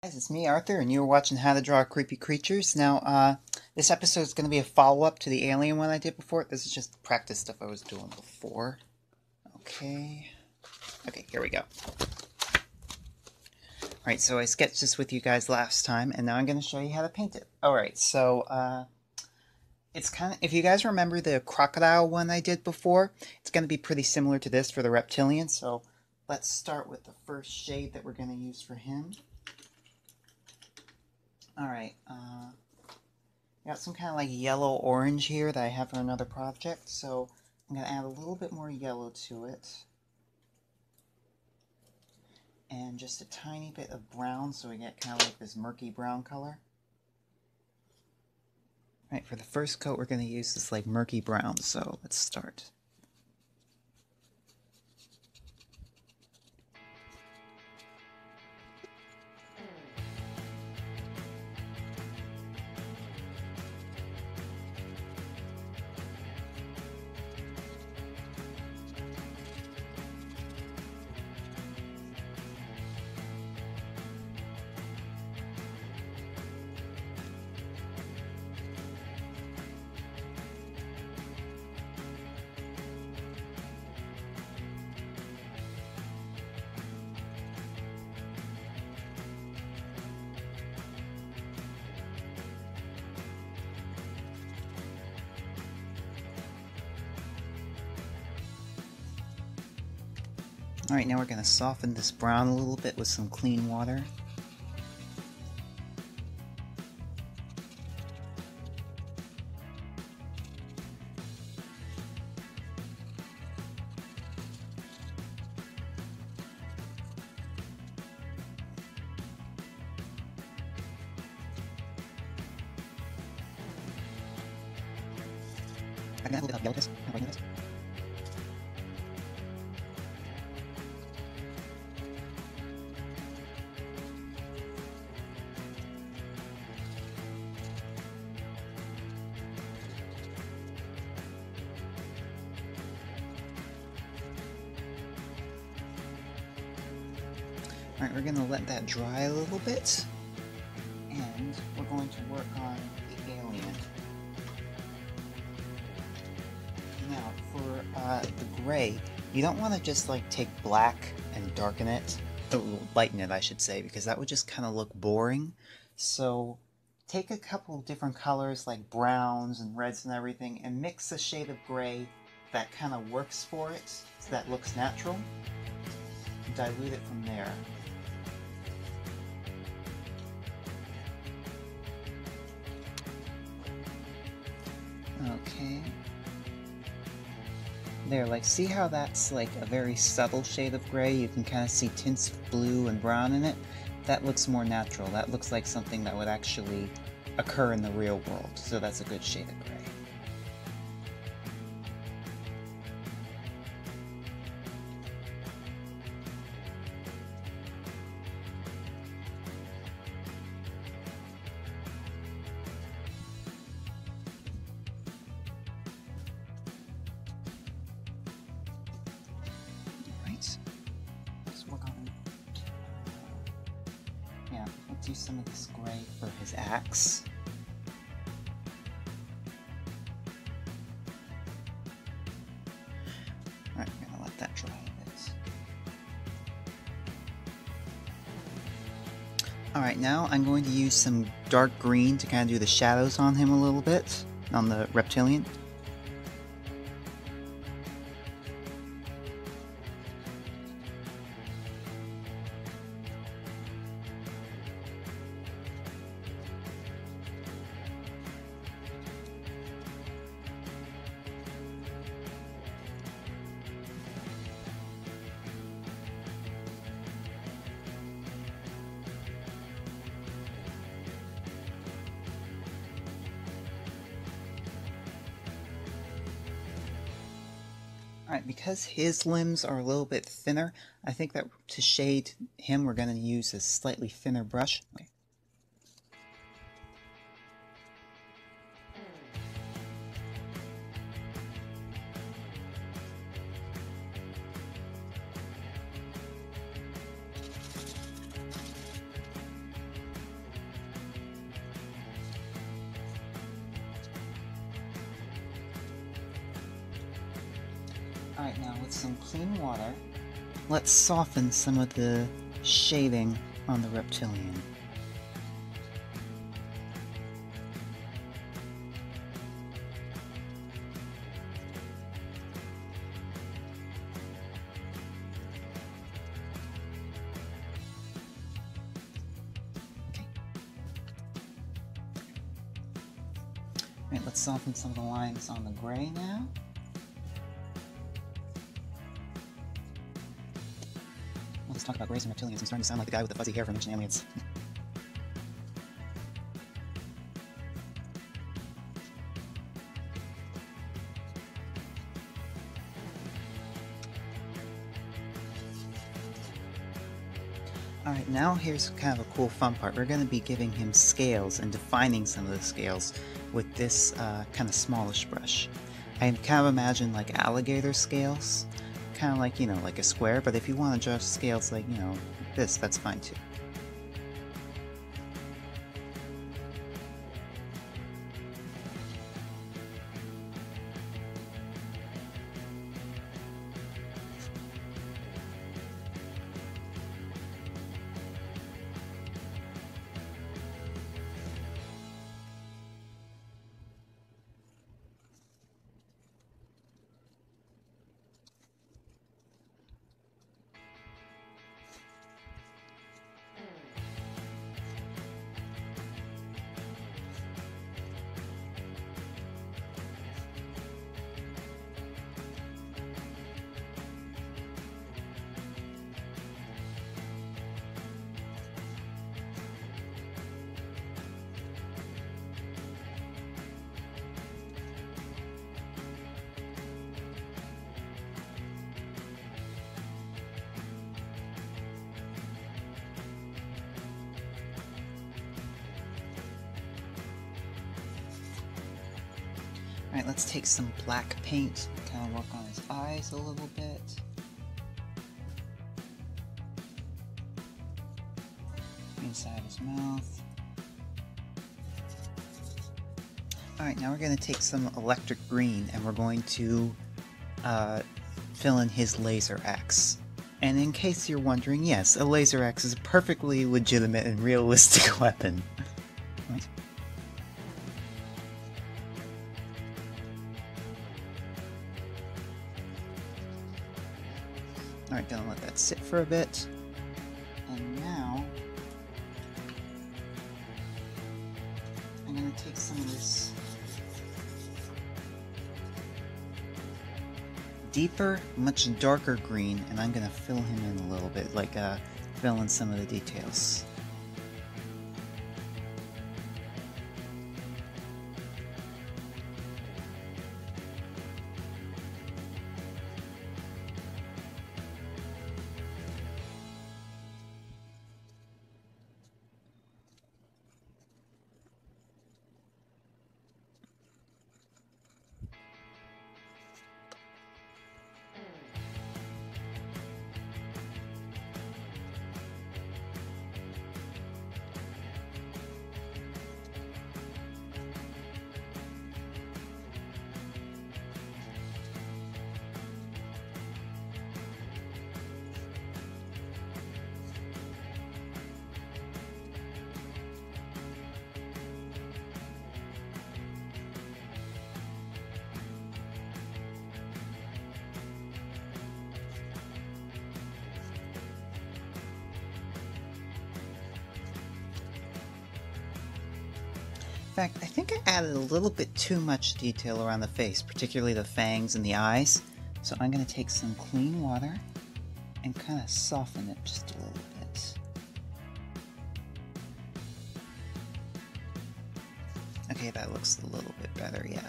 Guys, it's me, Arthur, and you're watching How to Draw Creepy Creatures. Now, this episode is going to be a follow-up to the alien one I did before. This is just practice stuff I was doing before. Okay, here we go. Alright, so I sketched this with you guys last time, and now I'm going to show you how to paint it. Alright, so, it's kind of, if you guys remember the crocodile one I did before, it's going to be pretty similar to this for the reptilian, so let's start with the first shade that we're going to use for him. Alright, got some kind of like yellow-orange here that I have for another project, so I'm going to add a little bit more yellow to it. And just a tiny bit of brown, so we get kind of like this murky brown color. Alright, for the first coat we're going to use this like murky brown, so let's start. Alright, now we're going to soften this brown a little bit with some clean water. I'm going to add a little bit of yellow to this. Alright, we're going to let that dry a little bit, and we're going to work on the alien. Now, for the gray, you don't want to just like take black and darken it, or lighten it I should say, because that would just kind of look boring. So take a couple of different colors like browns and reds and everything, and mix a shade of gray that kind of works for it, so that looks natural. Dilute it from there. Okay. There, like, see how that's like a very subtle shade of gray? You can kind of see tints of blue and brown in it. That looks more natural. That looks like something that would actually occur in the real world. So that's a good shade of gray. Let's work on, yeah, let's use some of this gray for his axe. Alright, I'm gonna let that dry a bit. Alright, now I'm going to use some dark green to kind of do the shadows on him a little bit, on the reptilian. Alright, because his limbs are a little bit thinner, I think that to shade him we're going to use a slightly thinner brush. Wait. Alright, now with some clean water, let's soften some of the shading on the reptilian. Alright, let's soften some of the lines on the gray now. Let's talk about grays and reptilians. I'm starting to sound like the guy with the fuzzy hair from Ancient Aliens. Alright, now here's kind of a cool fun part. We're going to be giving him scales and defining some of the scales with this kind of smallish brush. I kind of imagine like alligator scales, kind of like, you know, like a square, but if you want to draw scales like, you know, this, that's fine too. Alright, let's take some black paint and kind of work on his eyes a little bit. Inside his mouth. Alright, now we're going to take some electric green and we're going to fill in his laser axe. And in case you're wondering, yes, a laser axe is a perfectly legitimate and realistic weapon. Right? Alright, gonna let that sit for a bit. And now I'm gonna take some of this deeper, much darker green, and I'm gonna fill him in a little bit, like fill in some of the details. In fact, I think I added a little bit too much detail around the face, particularly the fangs and the eyes. So I'm going to take some clean water and kind of soften it just a little bit. Okay, that looks a little bit better, yeah.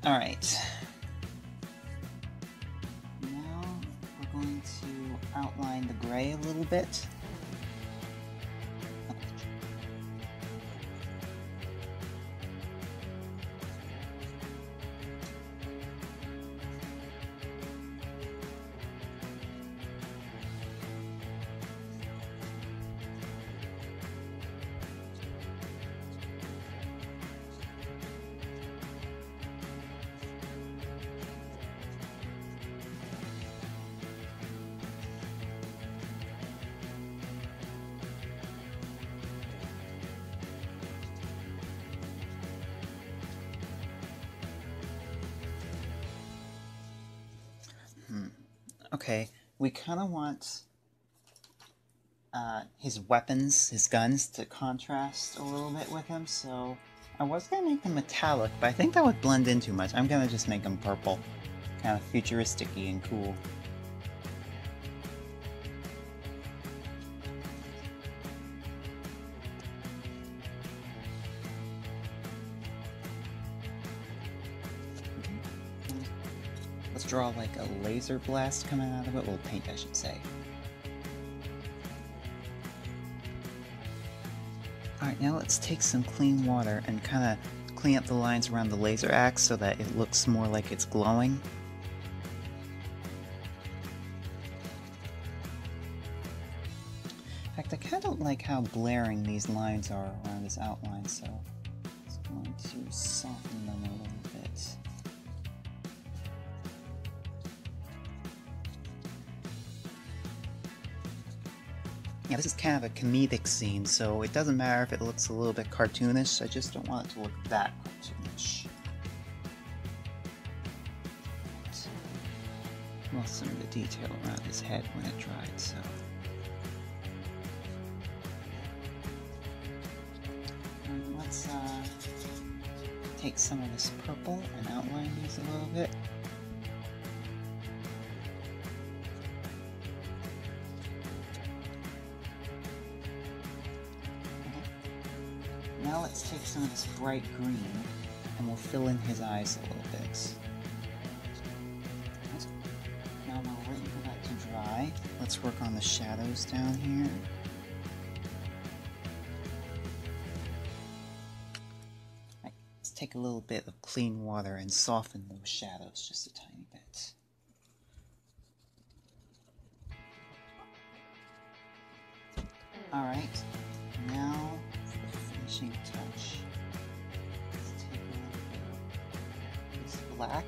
Alright. Now we're going to outline the gray a little bit. Okay, we kind of want his weapons, his guns, to contrast a little bit with him, so I was going to make them metallic, but I think that would blend in too much. I'm going to just make them purple. Kind of futuristic-y and cool. Let's draw like a laser blast coming out of it. Well, paint, I should say. Alright, now let's take some clean water and kind of clean up the lines around the laser axe so that it looks more like it's glowing. In fact, I kind of don't like how blaring these lines are around this outline, so I'm going to soften them a little bit. Yeah, this is kind of a comedic scene, so it doesn't matter if it looks a little bit cartoonish, I just don't want it to look that cartoonish. Lost some of the detail around his head when it dried, so... And let's take some of this purple and outline these a little bit. Now let's take some of this bright green and we'll fill in his eyes a little bit. Now while we're waiting for that to dry, let's work on the shadows down here. Right, let's take a little bit of clean water and soften those shadows just a tiny bit. Alright, now finishing touch. Let's take a little bit of this black.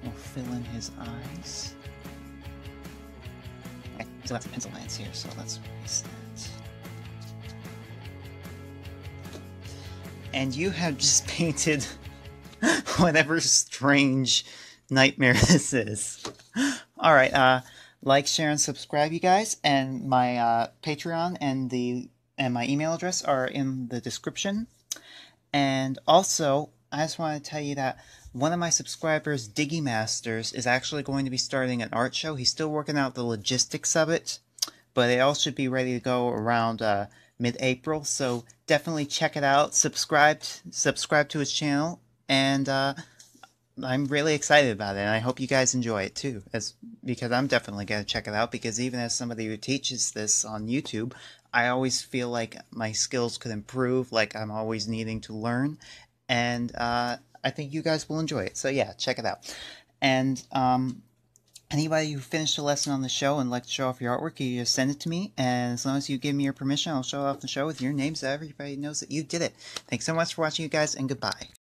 We'll fill in his eyes. Okay, still have some pencil lines here, so let's erase that. And you have just painted whatever strange nightmare this is. Alright, like, share, and subscribe, you guys, and my Patreon and my email address are in the description. And also, I just want to tell you that one of my subscribers, Diggy Masters, is actually going to be starting an art show. He's still working out the logistics of it, but it all should be ready to go around mid-April, so definitely check it out. Subscribe to his channel, and I'm really excited about it, and I hope you guys enjoy it too, because I'm definitely going to check it out, because even as somebody who teaches this on YouTube, I always feel like my skills could improve, like I'm always needing to learn, and I think you guys will enjoy it. So yeah, check it out. And anybody who finished a lesson on the show and like to show off your artwork, you just send it to me, and as long as you give me your permission, I'll show it off the show with your name so everybody knows that you did it. Thanks so much for watching, you guys, and goodbye.